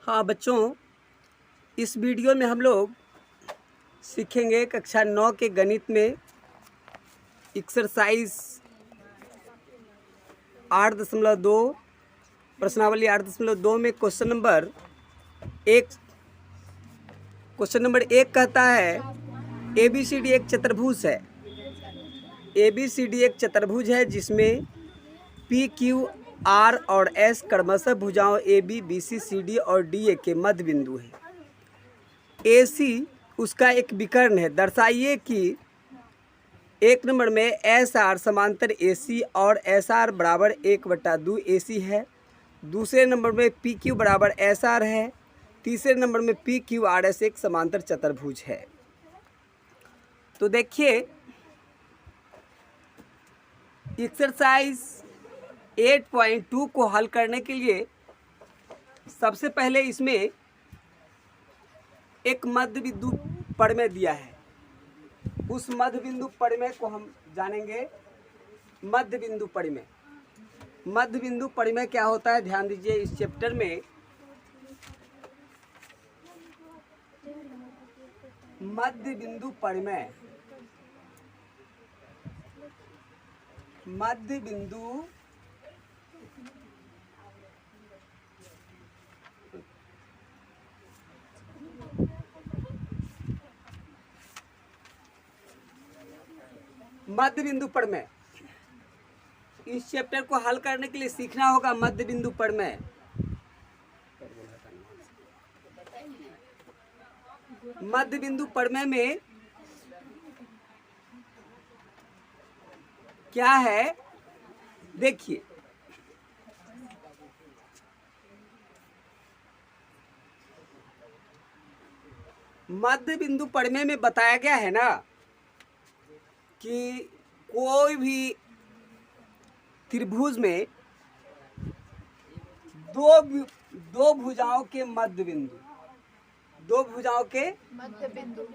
हाँ बच्चों, इस वीडियो में हम लोग सीखेंगे कक्षा 9 के गणित में एक्सरसाइज 8.2 प्रश्नावली 8.2 में क्वेश्चन नंबर एक कहता है ABCD एक चतुर्भुज है। ABCD एक चतुर्भुज है जिसमें PQR और S क्रमशः भुजाओं AB, BC, CD और DA के मध्य बिंदु है। AC उसका एक विकर्ण है। दर्शाइए कि एक नंबर में SR समांतर AC और SR बराबर 1/2 AC है। दूसरे नंबर में PQ बराबर SR है। तीसरे नंबर में PQRS एक समांतर चतुर्भुज है। तो देखिए, एक्सरसाइज 8.2 को हल करने के लिए सबसे पहले इसमें एक मध्य बिंदु प्रमेय दिया है। उस मध्य बिंदु प्रमेय को हम जानेंगे। मध्य बिंदु प्रमेय, मध्य बिंदु प्रमेय क्या होता है, ध्यान दीजिए। इस चैप्टर में मध्य बिंदु प्रमेय, मध्य बिंदु मध्य बिंदु प्रमेय, इस चैप्टर को हल करने के लिए सीखना होगा मध्य बिंदु प्रमेय। मध्य बिंदु प्रमेय में क्या है, देखिए। मध्य बिंदु प्रमेय में बताया गया है ना कि कोई भी त्रिभुज में दो भुजाओं के मध्य बिंदु, दो भुजाओं के मध्य बिंदु,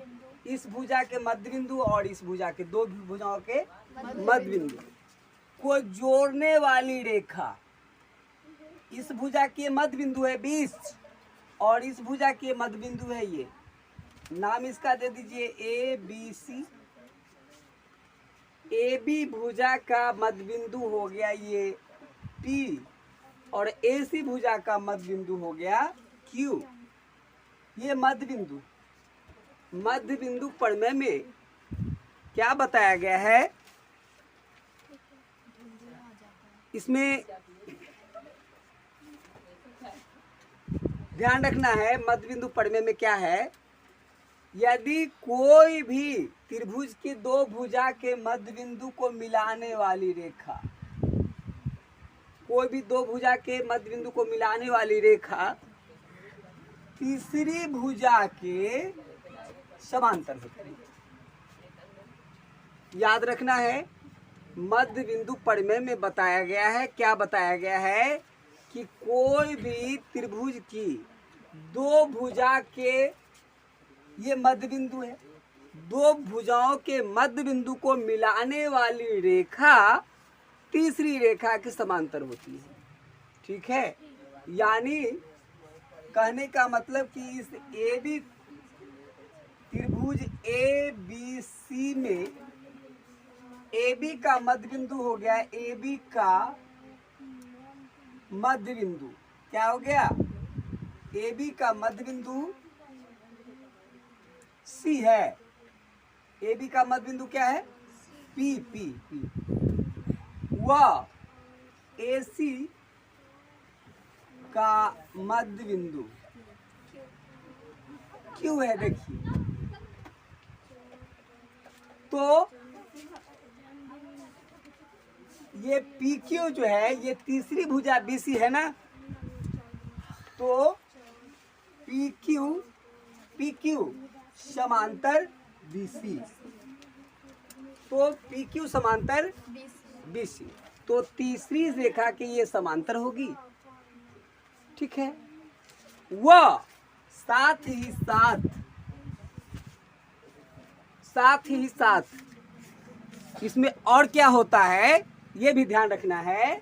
इस भुजा के मध्य बिंदु और इस भुजा के दो भुजाओं के मध्य बिंदु को जोड़ने वाली रेखा, इस भुजा के मध्य बिंदु है 20 और इस भुजा के मध्य बिंदु है ये, नाम इसका दे दीजिए ABC। AB भुजा का मध्य बिंदु हो गया ये P और AC भुजा का मध्य बिंदु हो गया Q। ये मध्य बिंदु, मध्य बिंदु प्रमेय में क्या बताया गया है, इसमें ध्यान रखना है। मध्य बिंदु प्रमेय में क्या है, यदि कोई भी त्रिभुज के दो भुजा के मध्य बिंदु को मिलाने वाली रेखा, कोई भी दो भुजा के मध्य बिंदु को मिलाने वाली रेखा तीसरी भुजा के समांतर होती है। याद रखना है, मध्य बिंदु प्रमेय में बताया गया है, क्या बताया गया है कि कोई भी त्रिभुज की दो भुजा के, ये मध्य बिंदु है, दो भुजाओं के मध्य बिंदु को मिलाने वाली रेखा तीसरी रेखा के समांतर होती है। ठीक है, यानी कहने का मतलब कि इस AB त्रिभुज ABC में AB का मध्य बिंदु हो गया, AB का मध्य बिंदु क्या हो गया, AB का मध्य बिंदु C है। AB का मध्य बिंदु क्या है, P। वह AC का मध्य बिंदु Q है। देखिए, तो ये PQ जो है ये तीसरी भुजा BC है ना, तो PQ समांतर BC, तो PQ समांतर BC, तो तीसरी रेखा की ये समांतर होगी। ठीक है, वह साथ ही साथ इसमें और क्या होता है ये भी ध्यान रखना है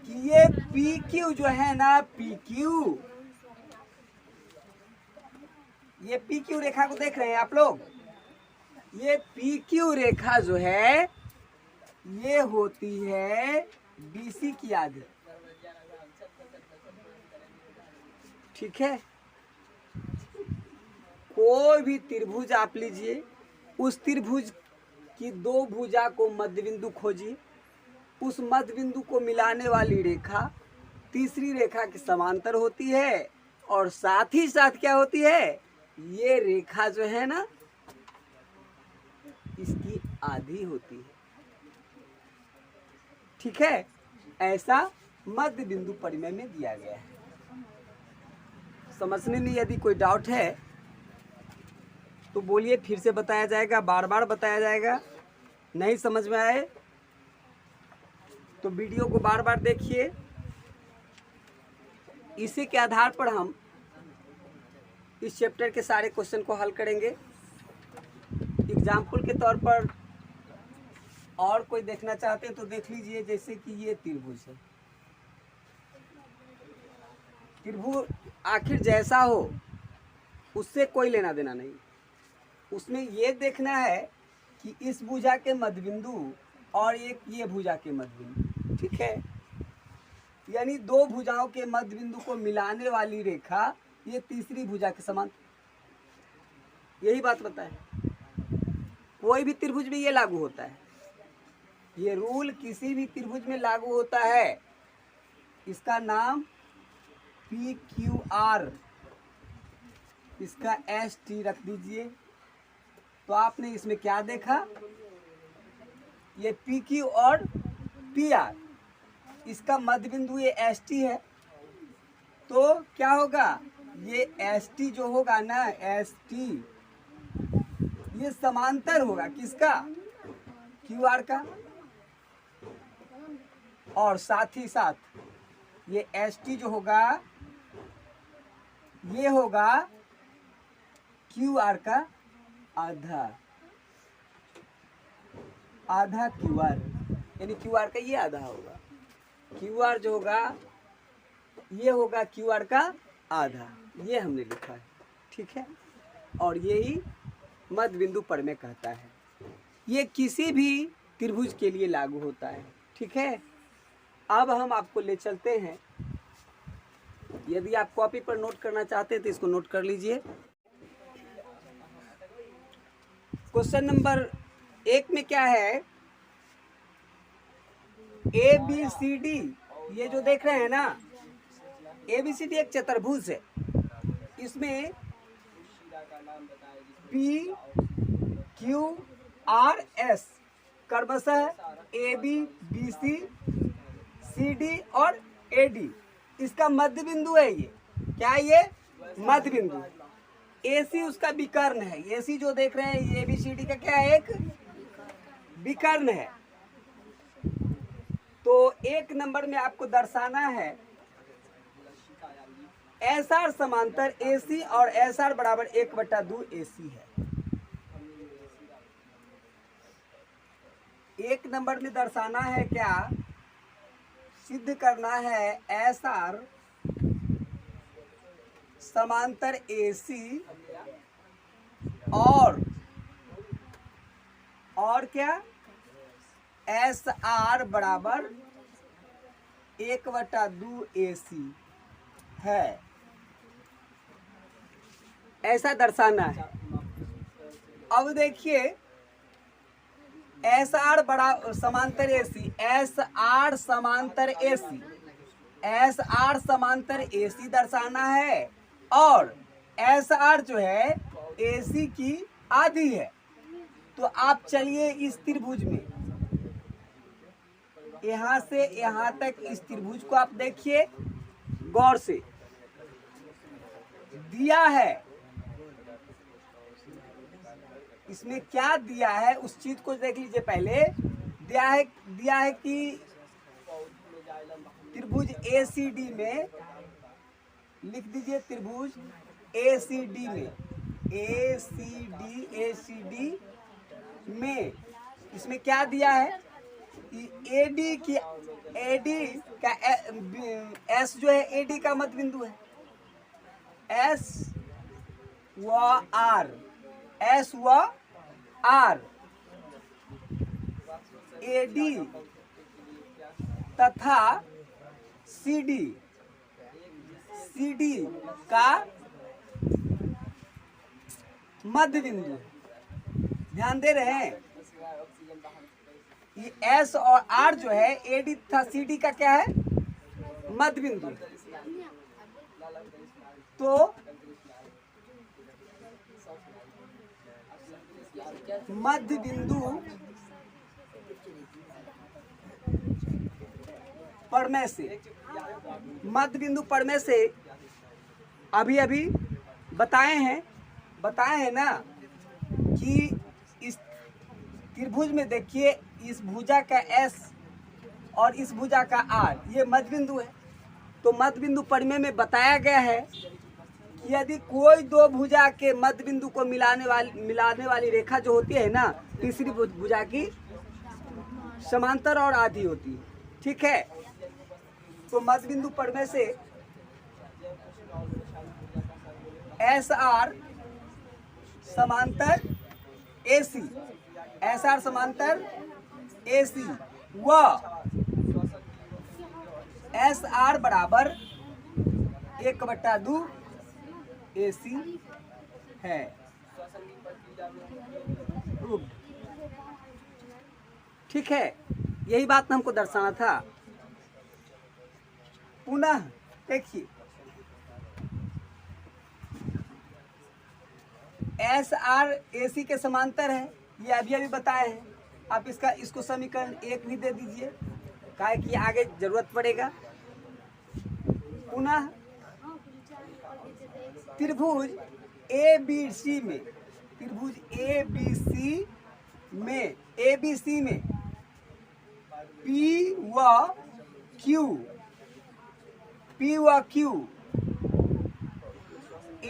कि ये PQ जो है ना, PQ ये पी क्यू रेखा को देख रहे हैं आप लोग, ये पी क्यू रेखा जो है ये होती है बीसी की आधी, ठीक है। कोई भी त्रिभुज आप लीजिए, उस त्रिभुज की दो भुजा को मध्य बिंदु खोजिए, उस मध्य बिंदु को मिलाने वाली रेखा तीसरी रेखा के समांतर होती है, और साथ ही साथ क्या होती है, ये रेखा जो है ना इसकी आधी होती है, ठीक है। ऐसा मध्य बिंदु परिमेय में दिया गया है। समझने में यदि कोई डाउट है तो बोलिए, फिर से बताया जाएगा, बार बार बताया जाएगा। नहीं समझ में आए तो वीडियो को बार बार देखिए। इसी के आधार पर हम इस चैप्टर के सारे क्वेश्चन को हल करेंगे। एग्जाम्पल के तौर पर और कोई देखना चाहते हैं तो देख लीजिए, जैसे कि ये त्रिभुज है। त्रिभुज आखिर जैसा हो उससे कोई लेना देना नहीं, उसमें ये देखना है कि इस भुजा के मध्य बिंदु और एक ये भुजा के मध्य बिंदु, ठीक है। यानी दो भुजाओं के मध्य बिंदु को मिलाने वाली रेखा ये तीसरी भुजा के समान, यही बात बताए। कोई भी त्रिभुज में ये लागू होता है, ये रूल किसी भी त्रिभुज में लागू होता है। इसका नाम पी क्यू आर, इसका एस टी रख दीजिए। तो आपने इसमें क्या देखा, ये पी क्यू और पी आर, इसका मध्य बिंदु ये एस टी है। तो क्या होगा, ये एस टी जो होगा ना, एस टी ये समांतर होगा किसका, क्यू आर का, और साथ ही साथ ये एस टी जो होगा ये होगा क्यू आर का आधा, आधा क्यू आर, यानी क्यू आर का ये आधा होगा। क्यू आर जो होगा ये होगा क्यू आर का आधा, ये हमने लिखा है, ठीक है। और यही मध्य बिंदु परिमेय कहता है। ये किसी भी त्रिभुज के लिए लागू होता है, ठीक है। अब हम आपको ले चलते हैं, यदि आप कॉपी पर नोट करना चाहते हैं तो इसको नोट कर लीजिए। क्वेश्चन नंबर 1 में क्या है, ए बी सी डी, ये जो देख रहे हैं ना, ए बी सी डी एक चतुर्भुज है। इसमें पी क्यू आर एस क्रमशः A B B C C D और ए डी इसका मध्य बिंदु है। ये क्या है, ये मध्य बिंदु। ए सी उसका विकर्ण है। ए सी जो देख रहे हैं ये बी सी डी का क्या है, एक विकर्ण है। तो 1 नंबर में आपको दर्शाना है एस आर समांतर ए सी और एस आर बराबर 1/2 ए सी है। 1 नंबर में दर्शाना है क्या, सिद्ध करना है एस आर समांतर ए सी और क्या, एस आर बराबर 1/2 ए सी है, ऐसा दर्शाना है। अब देखिए एस आर बड़ा समांतर ए सी, एस आर समांतर ए सी, एस आर समांतर ए सी दर्शाना है, और एस आर जो है ए सी की आधी है। तो आप चलिए इस त्रिभुज में यहां से यहां तक इस त्रिभुज को आप देखिए गौर से, दिया है इसमें क्या दिया है उस चीज को देख लीजिए। पहले दिया है कि त्रिभुज ए सी डी में, लिख दीजिए त्रिभुज ए सी डी में, ए सी डी में इसमें क्या दिया है, एडी का एस जो है एडी का मध्य बिंदु है, एस व आर, एस व आर, एडी तथा सीडी, सीडी का मध्य बिंदु। ध्यान दे रहे हैं, ये एस और आर जो है एडी तथा सीडी का क्या है, मध्य बिंदु। तो मध्य बिंदु पड़ने से, मध्य बिंदु पड़ने से अभी अभी बताए हैं ना कि इस त्रिभुज में देखिए, इस भुजा का एस और इस भुजा का आर ये मध्य बिंदु है। तो मध्य बिंदु परिमेय में बताया गया है कि यदि कोई दो भुजा के मध्य बिंदु को मिलाने वाली रेखा जो होती है ना, तीसरी भुजा की समांतर और आधी होती है। ठीक है, तो मध्य बिंदु परिमेय से एस आर समांतर AC, एस आर समांतर AC व एस आर बराबर 1/2 AC है। ठीक है, यही बात हमको दर्शाना था। पुनः देखिए, एस आर AC के समांतर है, ये अभी अभी बताए हैं। आप इसको समीकरण 1 भी दे दीजिए, काहे कि आगे जरूरत पड़ेगा। पुनः त्रिभुज ABC में, त्रिभुज ABC में P व Q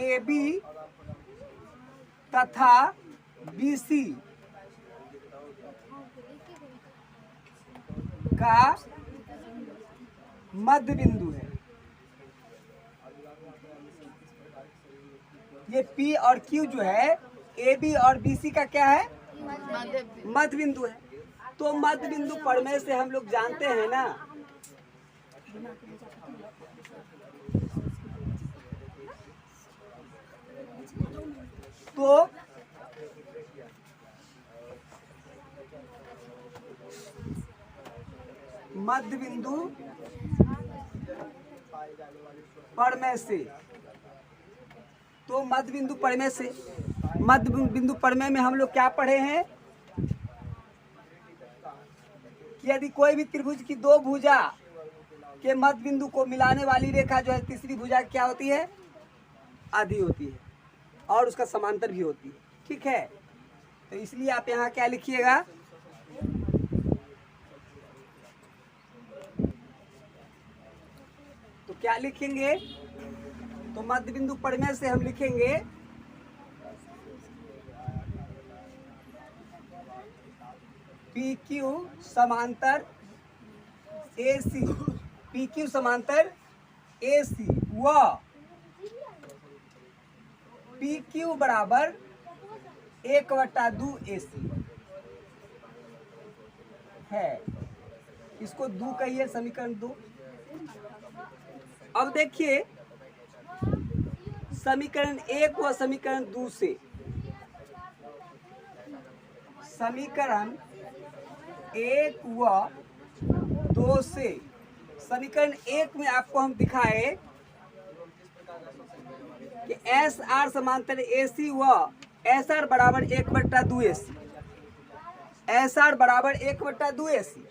AB तथा BC का मध्य बिंदु है। ये P और Q जो है AB और BC का क्या है, मध्य बिंदु है। तो मध्य बिंदु परिमेय से हम लोग जानते हैं ना, तो मध्य बिंदु परिमेय से, तो मध्य बिंदु परिमेय से, मध्य बिंदु परिमेय में हम लोग क्या पढ़े हैं कि यदि कोई भी त्रिभुज की दो भुजा के मध्य बिंदु को मिलाने वाली रेखा जो है तीसरी भुजा क्या होती है, आधी होती है और उसका समांतर भी होती है। ठीक है, तो इसलिए आप यहाँ क्या लिखिएगा, तो क्या लिखेंगे, तो मध्य बिंदु परिमेय से हम लिखेंगे PQ समांतर AC, PQ समांतर AC व PQ बराबर 1/2 AC है। इसको 2 कहिए, समीकरण 2। अब देखिए, समीकरण 1 व समीकरण 2 से, समीकरण 1 व 2 से, समीकरण 1 में आपको हम दिखाए कि एस आर समांतर AC व एस आर बराबर 1/2 AC, एस आर बराबर 1/2 AC।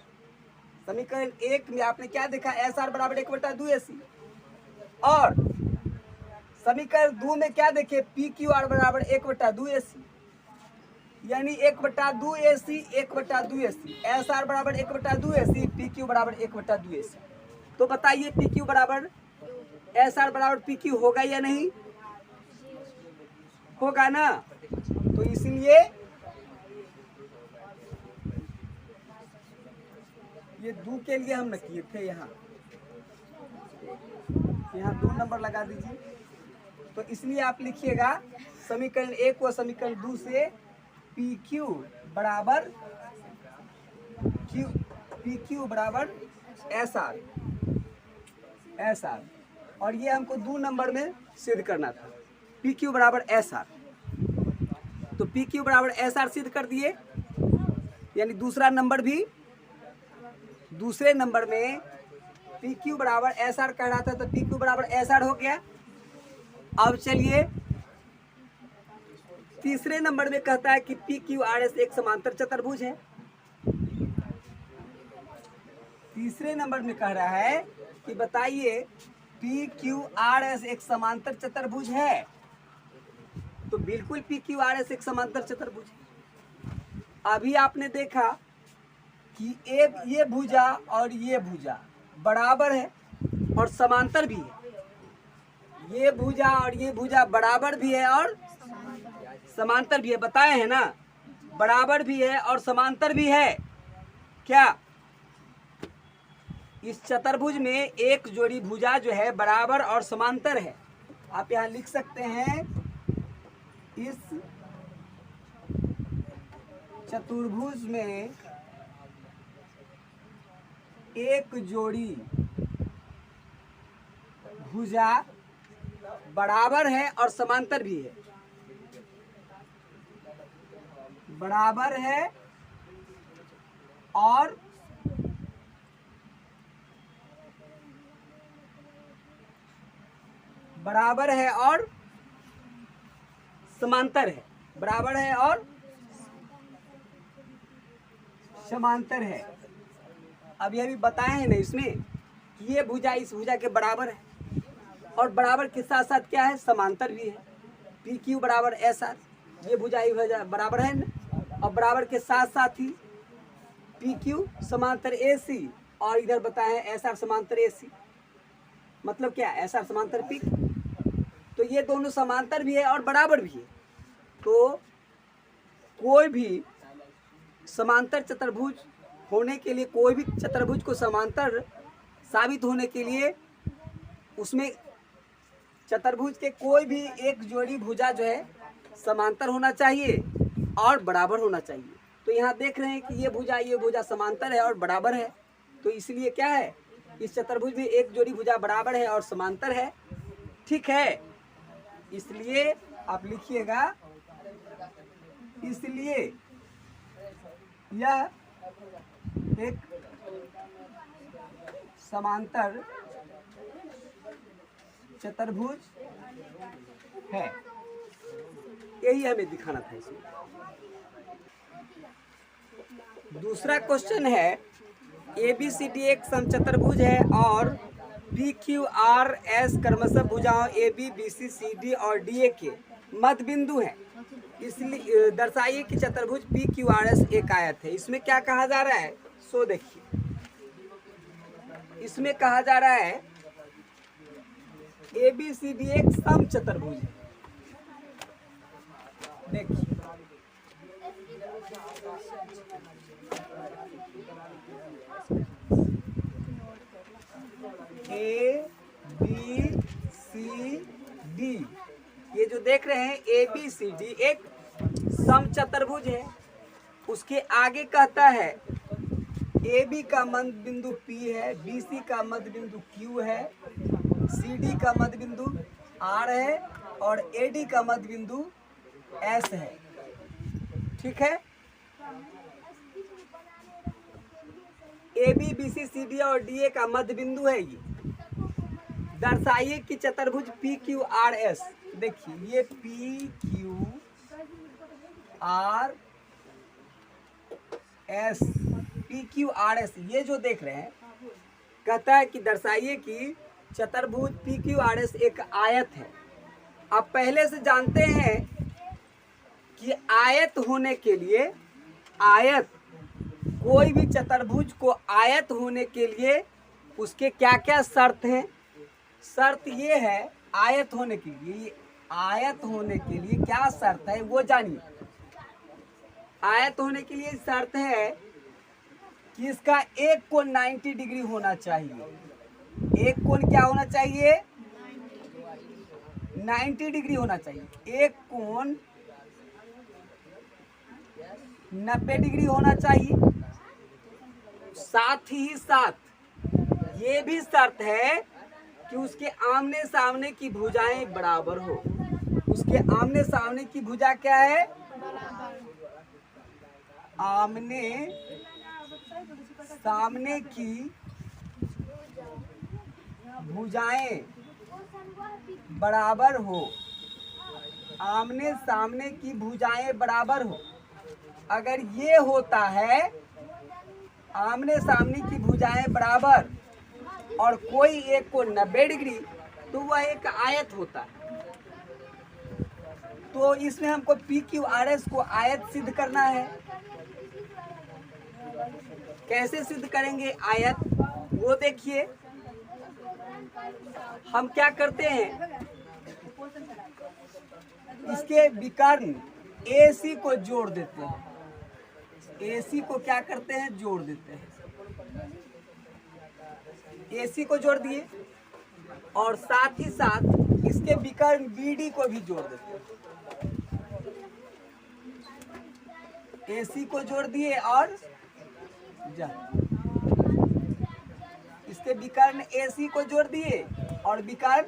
समीकरण 1 में आपने क्या देखा, एस आर बराबर 1/2 AC, और समीकरण 2 में क्या देखे, PQ आर बराबर 1/2 AC, यानी 1/2 AC 1/2 AC, एस आर बराबर 1/2 AC, PQ बराबर 1/2 AC। तो बताइए PQ बराबर एस आर बराबर PQ होगा या नहीं होगा ना। तो इसलिए ये 2 के लिए हम किए थे, यहाँ 2 नंबर लगा दीजिए। तो इसलिए आप लिखिएगा समीकरण 1 व समीकरण 2 से पी क्यू बराबर एस आर और ये हमको 2 नंबर में सिद्ध करना था। पी क्यू बराबर एस आर, तो पी क्यू बराबर एस आर सिद्ध कर दिए, यानी दूसरे नंबर में पी क्यू बराबर एस आर कह रहा था, तो पी क्यू बराबर एस आर हो गया। अब चलिए तीसरे नंबर में कहता है कि पी क्यू आर एस एक समांतर चतुर्भुज है। तीसरे नंबर में कह रहा है कि बताइए पी क्यू आर एस एक समांतर चतुर्भुज है, तो बिल्कुल पी क्यू आर एस एक समांतर चतुर्भुज है। अभी आपने देखा कि ये भुजा और ये भुजा बराबर है और समांतर भी है। ये भुजा और ये भुजा बराबर भी है और समांतर भी है, बताए हैं ना, बराबर भी है और समांतर भी है। क्या इस चतुर्भुज में एक जोड़ी भुजा जो है बराबर और समांतर है। आप यहाँ लिख सकते हैं इस चतुर्भुज में एक जोड़ी भुजा बराबर है और समांतर भी है, बराबर है और समांतर है, बराबर है और समांतर है। अब ये भी बताए हैं ना इसमें कि ये भुजा इस भुजा के बराबर है और बराबर के साथ साथ क्या है, समांतर भी है। पी क्यू बराबर एस आर, ये भुजा ये भुजा बराबर है ना, और बराबर के साथ साथ ही पी क्यू समांतर ए सी, और इधर बताए हैं एस आर समांतर ए सी, मतलब क्या, एस आर समांतर पी। तो ये दोनों समांतर भी है और बराबर भी है। तो कोई भी समांतर चतुर्भुज होने के लिए, कोई भी चतुर्भुज को समांतर साबित होने के लिए उसमें चतुर्भुज के कोई भी एक जोड़ी भुजा जो है समांतर होना चाहिए और बराबर होना चाहिए। तो यहाँ देख रहे हैं कि ये भुजा समांतर है और बराबर है, तो इसलिए क्या है, इस चतुर्भुज में एक जोड़ी भुजा बराबर है और समांतर है। ठीक है, इसलिए आप लिखिएगा, इसलिए यह एक समांतर चतुर्भुज है। यही हमें दिखाना था इसमें। दूसरा क्वेश्चन है, ए बी सी डी एक समचतुर्भुज है और पी क्यू आर एस क्रमशः भुजाओं A B B C C D और डी ए के मध्य बिंदु है। इसलिए दर्शाइए कि चतुर्भुज पी क्यू आर एस एक आयत है। इसमें क्या कहा जा रहा है, सो देखिए, इसमें कहा जा रहा है ए बी सी डी एक समचतुर्भुज है। देखिए ए बी सी डी, ये जो देख रहे हैं ए बी सी डी एक समचतुर्भुज है। उसके आगे कहता है ए बी का मध्य बिंदु P है, बी सी का मध्य बिंदु Q है, सी डी का मध्य बिंदु R है और ए डी का मध्य बिंदु S है। ठीक है, A B B C C D और डी ए का मध्य बिंदु है ये। दर्शाइए कि चतुर्भुज पी क्यू आर एस, देखिए ये P Q R S, P Q R S ये जो देख रहे हैं, कहता है कि दर्शाइए कि चतुर्भुज पी क्यू आर एस एक आयत है। आप पहले से जानते हैं कि आयत होने के लिए, आयत, कोई भी चतुर्भुज को आयत होने के लिए उसके क्या क्या शर्त हैं। शर्त ये है, आयत होने के लिए, आयत होने के लिए क्या शर्त है वो जानिए। आयत होने के लिए शर्त है कि इसका एक कोण 90 डिग्री होना चाहिए। एक कोण क्या होना चाहिए, 90 डिग्री होना चाहिए। एक कोण 90 डिग्री होना चाहिए। साथ ही साथ ये भी शर्त है कि उसके आमने सामने की भुजाएं बराबर हो। उसके आमने सामने की भुजा क्या है? आमने सामने की भुजाएं बराबर हो। आमने सामने की भुजाएं बराबर हो। अगर ये होता है आमने सामने की भुजाएं बराबर और कोई एक को 90 डिग्री, तो वह एक आयत होता है। तो इसमें हमको पी क्यू आर एस को आयत सिद्ध करना है। कैसे सिद्ध करेंगे आयत, वो देखिए। हम क्या करते हैं, इसके विकर्ण AC को जोड़ देते हैं। AC को क्या करते हैं? जोड़ देते हैं। AC को जोड़ दिए और साथ ही साथ इसके विकर्ण BD को भी जोड़ देते हैं। AC को जोड़ दिए और इसके विकर्ण AC को जोड़ दिए और विकर्ण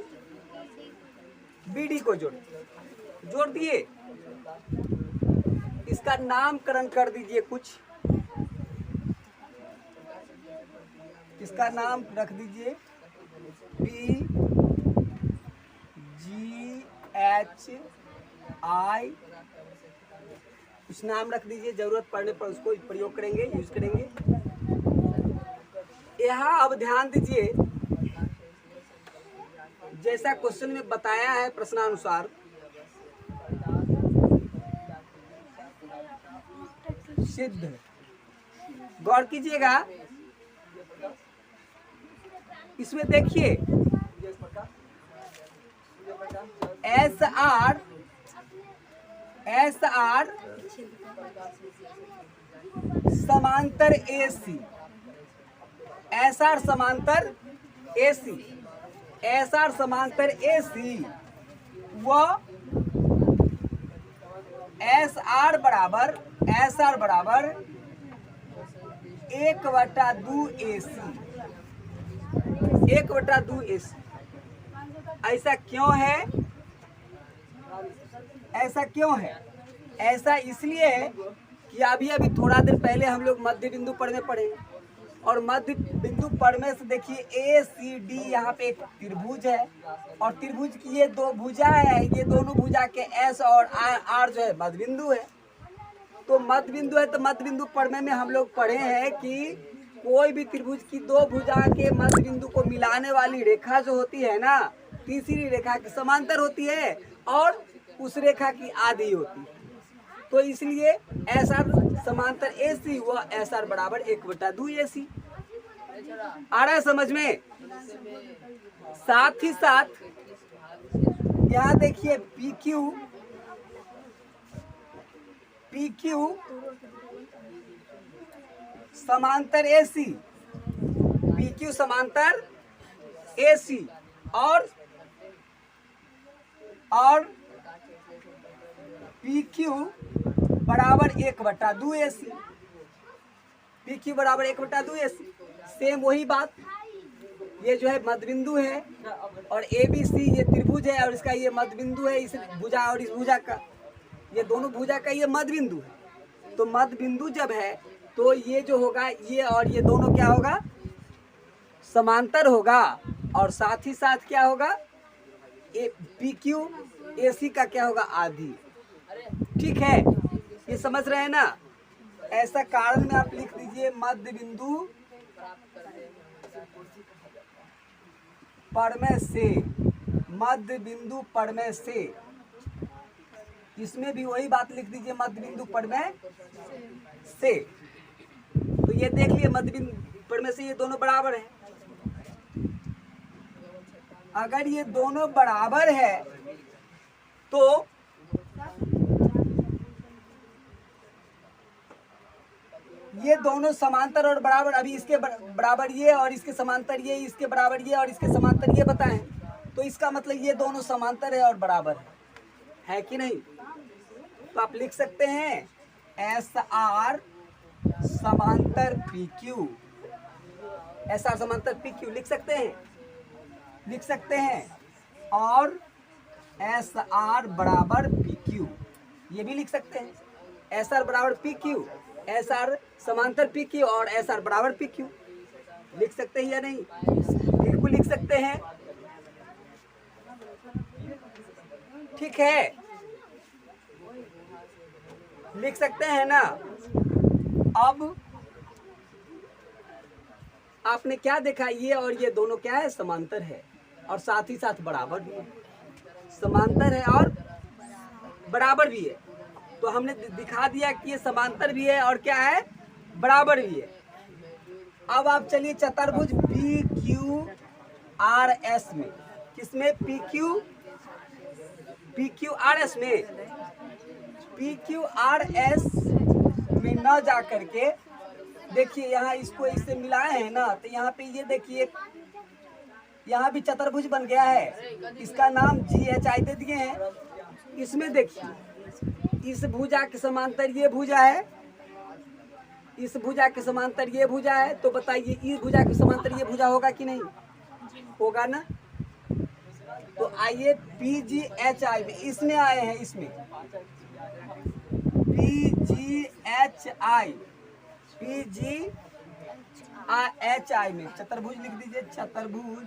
BD को जोड़ दिए। इसका नामकरण कर दीजिए कुछ। इसका नाम रख दीजिए PGHI, कुछ नाम रख दीजिए। जरूरत पड़ने पर उसको प्रयोग करेंगे, यूज करेंगे। यहाँ अब ध्यान दीजिए, जैसा क्वेश्चन में बताया है प्रश्नानुसार, सिद्ध। गौर कीजिएगा, इसमें देखिए एस आर समांतर AC, SR समांतर AC, SR समांतर AC व SR बराबर 1/2 AC, 1/2 AC। ऐसा क्यों है? ऐसा क्यों है? ऐसा इसलिए है कि अभी थोड़ा देर पहले हम लोग मध्य बिंदु पढ़ में पढ़े, और मध्य बिंदु पढ़ में से देखिए ACD, यहाँ पे एक त्रिभुज है और त्रिभुज की ये दो भुजा है। ये दोनों भुजा के S और R जो है मध्य बिंदु है। तो मध्य बिंदु है, तो मध्य बिंदु पढ़ने में हम लोग पढ़े हैं कि कोई भी त्रिभुज की दो भुजा के मध्य बिंदु को मिलाने वाली रेखा जो होती है ना, तीसरी रेखा की समांतर होती है और उस रेखा की आधी होती है। तो इसलिए SR समांतर AC व SR बराबर 1/2 AC। आ रहा है समझ में? साथ ही साथ यहाँ देखिए PQ समांतर AC, PQ समांतर AC और PQ बराबर 1/2 AC, PQ बराबर 1/2 AC। सेम वही बात, ये जो है मध्य बिंदु है और ABC ये त्रिभुज है और इसका ये मध्य बिंदु है। इस भुजा और इस भुजा का, ये दोनों भुजा का ये मध्य बिंदु है। तो मध्य बिंदु जब है तो ये जो होगा, ये और ये दोनों क्या होगा? समांतर होगा। और साथ ही साथ क्या होगा? PQ AC का क्या होगा? आधी। ठीक है, ये समझ रहे हैं ना? ऐसा कारण में आप लिख दीजिए मध्य बिंदु पढ़ने से, मध्य बिंदु पढ़ने से। इसमें भी वही बात लिख दीजिए, मध्य बिंदु पढ़ने से। तो ये देख लिए मध्य बिंदु पढ़ने से ये दोनों बराबर है। अगर ये दोनों बराबर है तो ये दोनों समांतर और बराबर। अभी इसके बराबर ये और इसके समांतर ये, इसके बराबर ये और इसके समांतर ये बताएं। तो इसका मतलब ये दोनों समांतर है और बराबर है कि नहीं? तो आप लिख सकते हैं एस आर समांतर पी क्यू, एस आर समांतर पी क्यू लिख सकते हैं, और एस आर बराबर पी क्यू ये भी लिख सकते हैं। एस आर बराबर पी क्यू, एस आर समांतर पी क्यू और एस आर बराबर पी क्यू लिख सकते हैं या नहीं? बिल्कुल लिख सकते हैं। ठीक है, लिख सकते हैं ना। अब आपने क्या देखा, ये और ये दोनों क्या है, समांतर है और साथ ही साथ बराबर भी है। समांतर है और बराबर भी है, तो हमने दिखा दिया कि ये समांतर भी है और क्या है, बराबर भी है। अब आप चलिए चतुर्भुज पी क्यू आर एस में, किसमें, पी क्यू आर एस में, पी क्यू आर एस में न जा करके देखिए यहाँ इसको इससे मिलाए हैं ना, तो यहाँ पे ये देखिए यहाँ भी चतुर्भुज बन गया है, इसका नाम GHI दे दिए हैं। इसमें देखिए इस भुजा के समांतर ये भुजा है, इस भुजा के समांतर ये भुजा है, तो बताइए इस भुजा के समांतर ये भुजा होगा कि नहीं होगा ना? तो आइए PGHI में इसमें आए हैं, इसमें PGHI में चतुर्भुज लिख दीजिए, चतुर्भुज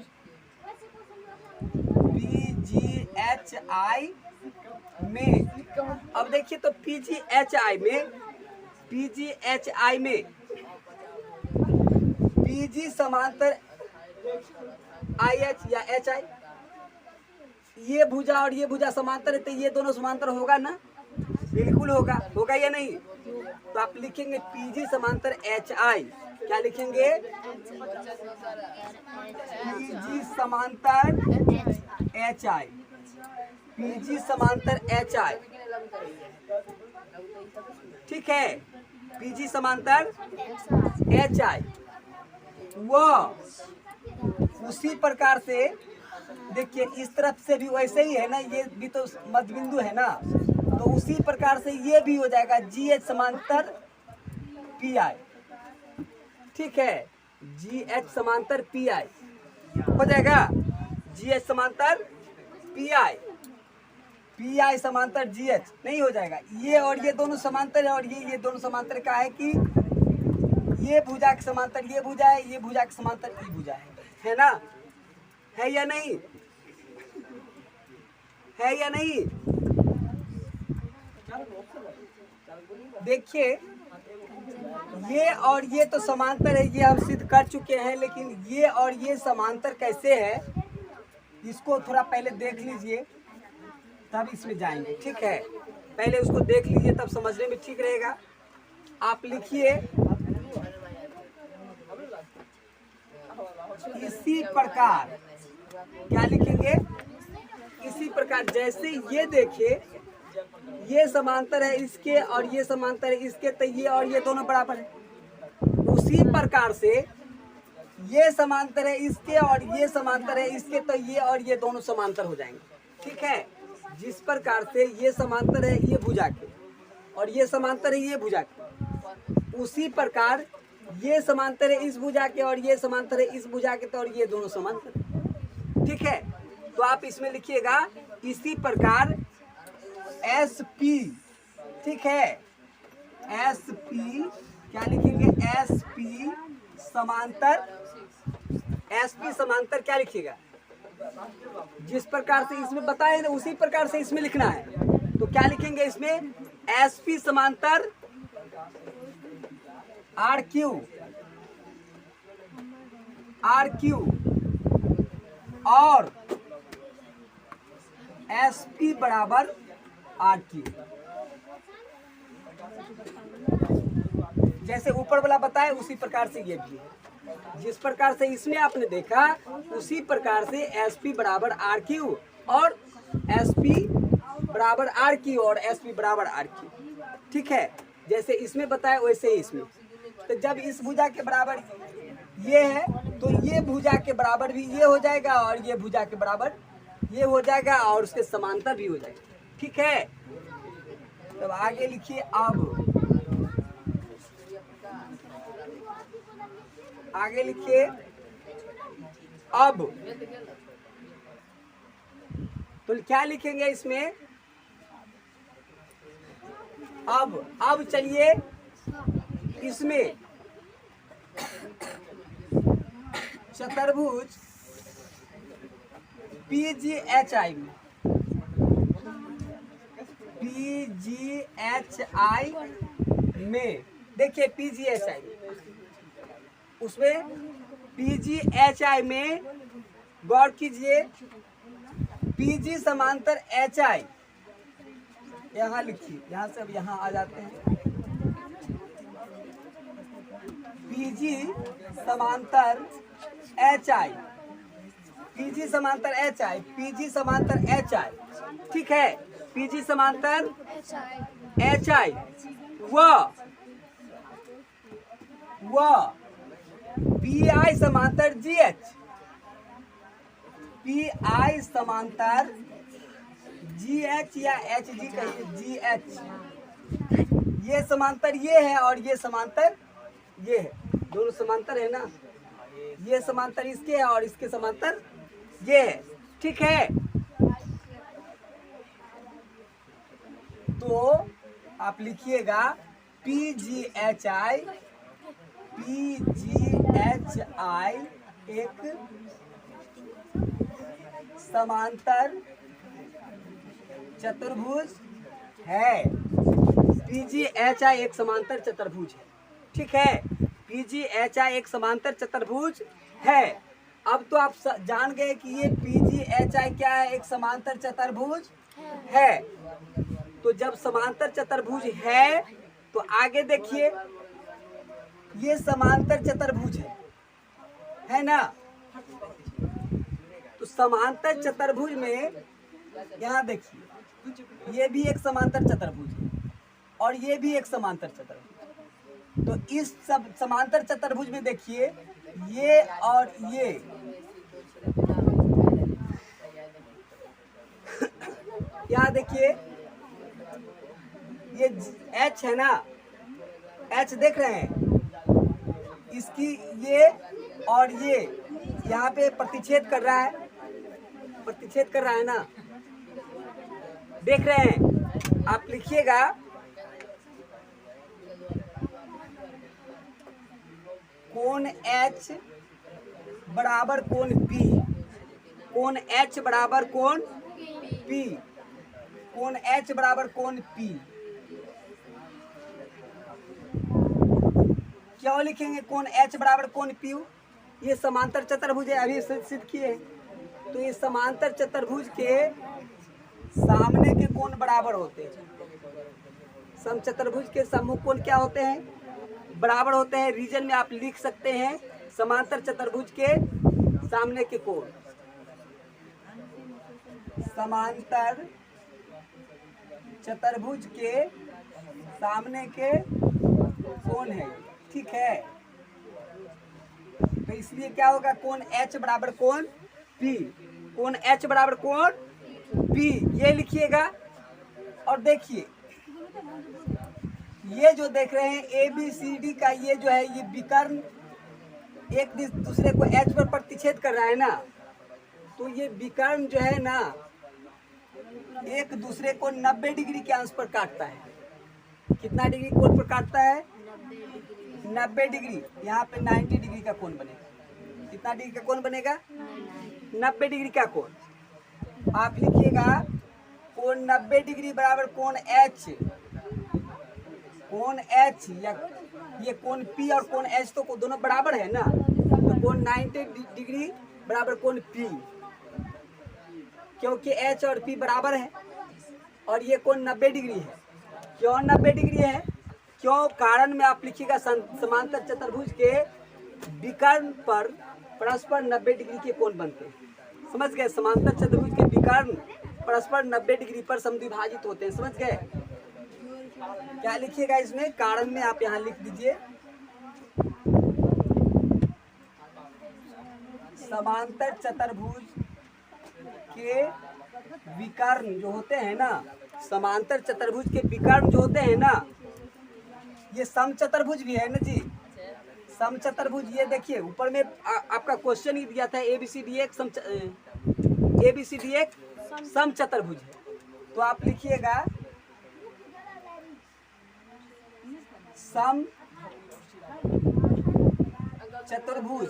PGHI में। अब देखिए तो PGHI में PG समांतर IH या HI, ये भुजा और ये भुजा समांतर है, तो ये दोनों समांतर होगा ना? बिल्कुल होगा या नहीं? तो आप लिखेंगे PG समांतर HI, क्या लिखेंगे, PG समांतर HI, PG समांतर HI। ठीक है, PG समांतर HI। वह उसी प्रकार से देखिए इस तरफ से भी वैसे ही है ना, ये भी तो मध्य बिंदु है ना, तो उसी प्रकार से ये भी हो जाएगा GH समांतर PI। ठीक है, GH समांतर PI हो जाएगा, GH समांतर PI समांतर GH नहीं हो जाएगा। ये और ये दोनों समांतर है और ये दोनों समांतर का है कि ये भुजा के समांतर ये भुजा है, ये भुजा के समांतर ये भुजा है ना? है या नहीं? है या नहीं? देखिए ये और ये तो समांतर है, ये हम सिद्ध कर चुके हैं, लेकिन ये और ये समांतर कैसे है इसको थोड़ा पहले देख लीजिए, तब इसमें जाएंगे। ठीक है, पहले उसको देख लीजिए तब समझने में ठीक रहेगा। आप लिखिए इसी प्रकार, क्या लिखेंगे, इसी प्रकार जैसे ये देखिए ये समांतर है इसके और ये समांतर है इसके, तो ये और ये दोनों बराबर है। उसी प्रकार से ये समांतर है इसके और ये समांतर है इसके, तो ये और ये दोनों समांतर हो जाएंगे। ठीक है, जिस प्रकार से ये समांतर है ये भुजा के और ये समांतर है ये भुजा के, उसी प्रकार ये समांतर है इस भुजा के और ये समांतर है इस भुजा के, तो और ये दोनों समांतर। ठीक है, तो आप इसमें लिखिएगा इसी प्रकार SP। ठीक है, SP क्या लिखेंगे, SP समांतर क्या लिखिएगा, जिस प्रकार से इसमें बताए उसी प्रकार से इसमें लिखना है। तो क्या लिखेंगे इसमें, SP समांतर RQ और SP बराबर RQ। जैसे ऊपर वाला बताए उसी प्रकार से ये भी है, जिस प्रकार से इसमें आपने देखा उसी प्रकार से SP बराबर RQ और SP बराबर RQ और SP बराबर RQ। ठीक है, जैसे इसमें बताया वैसे ही इसमें। तो जब इस भुजा के बराबर ये है तो ये भुजा के बराबर भी ये हो जाएगा और ये भुजा के बराबर ये हो जाएगा और उसके समांतर भी हो जाएगा। ठीक है, तब आगे लिखिए अब, आगे लिखिए अब। तो क्या लिखेंगे इसमें? अब चलिए इसमें चतुर्भुज PGHI में, PGHI में देखिए, PGHI उसमें PGHI में गौर कीजिए, PG समांतर HI, यहाँ लिखिए, यहाँ से अब यहाँ आ जाते हैं। PG समांतर HI, PG समांतर HI, PG समांतर HI, ठीक है। PG समांतर HI व PI समांतर GH, PI समांतर GH या HG कहिए, GH, ये समांतर ये है और ये समांतर ये है, दोनों समांतर है ना, ये समांतर इसके है और इसके समांतर ये है। ठीक है, तो आप लिखिएगा PGHI, PGHI एक समांतर चतुर्भुज है। PGHI एक समांतर चतुर्भुज है। ठीक है, PGHI एक समांतर चतुर्भुज है। अब तो आप जान गए कि ये PGHI क्या है, एक समांतर चतुर्भुज है। तो जब समांतर चतुर्भुज है तो आगे देखिए, ये समांतर चतुर्भुज है ना। तो समांतर चतुर्भुज में यहाँ देखिए, ये भी एक समांतर चतुर्भुज है और ये भी एक समांतर चतुर्भुज। तो इस सब समांतर चतुर्भुज में देखिए, ये और ये यहाँ देखिए, ये H है ना, H देख रहे हैं, इसकी ये और ये यहाँ पे प्रतिच्छेद कर रहा है, प्रतिच्छेद कर रहा है ना, देख रहे हैं। आप लिखिएगा कोण H बराबर कोण P, कोण H बराबर कोण P, कोण H बराबर कोण P। क्यों लिखेंगे कोण H बराबर कोण P? ये समांतर चतुर्भुज है, अभी सिद्ध किए। तो ये समांतर चतुर्भुज के सामने के कोण बराबर होते हैं। समचतुर्भुज के सम्मुख कोण क्या होते हैं? बराबर होते हैं। रीजन में आप लिख सकते हैं समांतर चतुर्भुज के सामने के कोण, समांतर चतुर्भुज के सामने के कोण है। ठीक है, तो इसलिए क्या होगा, कोण H बराबर कोण P, कोण H बराबर कोण P, ये लिखिएगा। और देखिए, ये जो देख रहे हैं ABCD का, ये जो है, ये विकर्ण एक दूसरे को H पर प्रतिच्छेद कर रहा है ना। तो ये विकर्ण जो है ना, एक दूसरे को 90 डिग्री के अंश पर काटता है। कितना डिग्री कोण पर काटता है? 90 डिग्री। यहाँ पे 90 डिग्री का कोण बनेगा। कितना डिग्री का कोण बनेगा? 90 डिग्री का कोण। आप लिखिएगा कोण 90 डिग्री बराबर कोण H, कोण H या ये कोण P और कोण H तो दोनों बराबर है ना। तो कोण 90 डिग्री बराबर कोण P, क्योंकि H और P बराबर है। और ये कोण 90 डिग्री है। क्यों 90 डिग्री है? क्यों? कारण में आप लिखिएगा समांतर चतुर्भुज के विकर्ण पर परस्पर 90 डिग्री के कोण बनते हैं। समझ गए? समांतर चतुर्भुज के विकर्ण परस्पर 90 डिग्री पर समद्विभाजित होते हैं। समझ गए? क्या लिखिएगा इसमें? कारण में आप यहाँ लिख दीजिए समांतर चतुर्भुज के विकर्ण जो होते हैं ना, समांतर चतुर्भुज के विकर्ण जो होते हैं ना, ये समचतुर्भुज भी है ना जी। समचतुर्भुज, ये देखिए ऊपर में आपका क्वेश्चन ही दिया था ABCD एक समचतुर्भुज है। तो आप लिखिएगा सम चतुर्भुज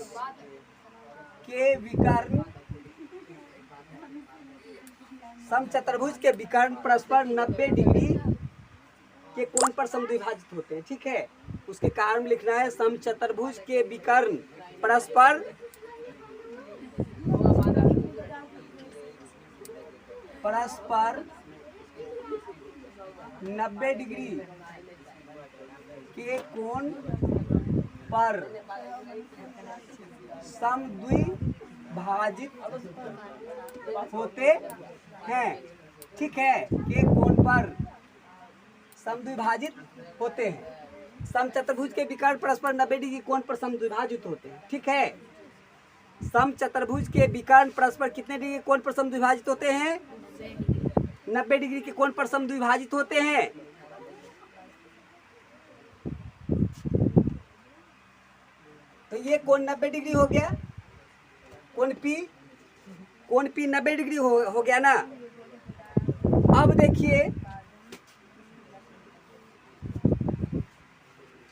के विकर्ण, समचतुर्भुज के विकर्ण परस्पर 90 डिग्री के कोण पर समद्विभाजित होते हैं। ठीक है, उसके कारण लिखना है समचतुर्भुज के विकर्ण परस्पर 90 डिग्री के कोण पर समद्विभाजित होते हैं। ठीक है, के कोण पर समद्विभाजित होते हैं। समचतुर्भुज के विकर्ण परस्पर 90 डिग्री कोण पर समद्विभाजित होते हैं। ठीक है, समचतुर्भुज के विकर्ण परस्पर कितने डिग्री कोण पर समद्विभाजित होते हैं? 90 डिग्री के कोण पर समद्विभाजित होते हैं। तो ये कोण 90 डिग्री हो गया, कोण P 90 डिग्री हो गया ना। अब देखिए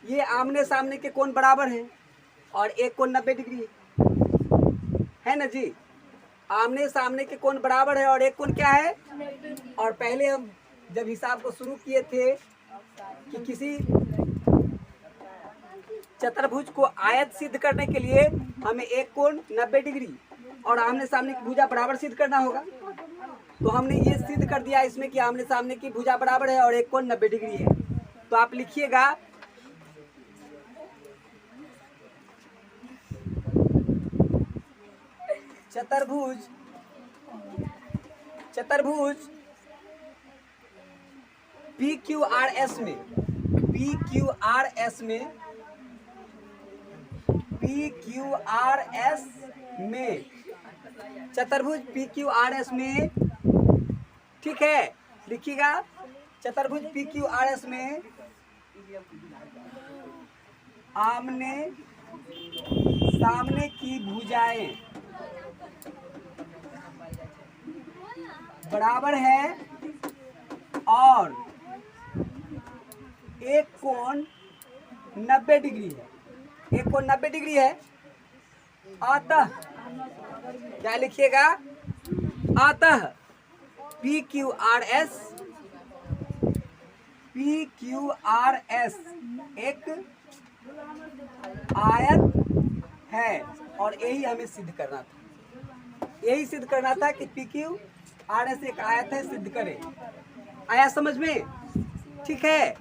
ये आमने सामने के कोण बराबर हैं और एक कोण 90 डिग्री है ना जी। आमने सामने के कोण बराबर है और एक कोण क्या है? और पहले हम जब हिसाब को शुरू किए थे कि किसी चतुर्भुज को आयत सिद्ध करने के लिए हमें एक कोण 90 डिग्री और आमने सामने की भुजा बराबर सिद्ध करना होगा। तो हमने ये सिद्ध कर दिया इसमें कि आमने सामने की भुजा बराबर है और एक कोण 90 डिग्री है। तो आप लिखिएगा चतुर्भुज PQRS में चतुर्भुज PQRS में, ठीक है, लिखिएगा चतुर्भुज PQRS में आमने सामने की भुजाएं बराबर है और एक कोण 90 डिग्री है। एक कोण 90 डिग्री है। अतः क्या लिखिएगा? अतः PQRS एक आयत है और यही हमें सिद्ध करना था। यही सिद्ध करना था कि PQRS एक आयत है, सिद्ध करें। आया समझ में? ठीक है।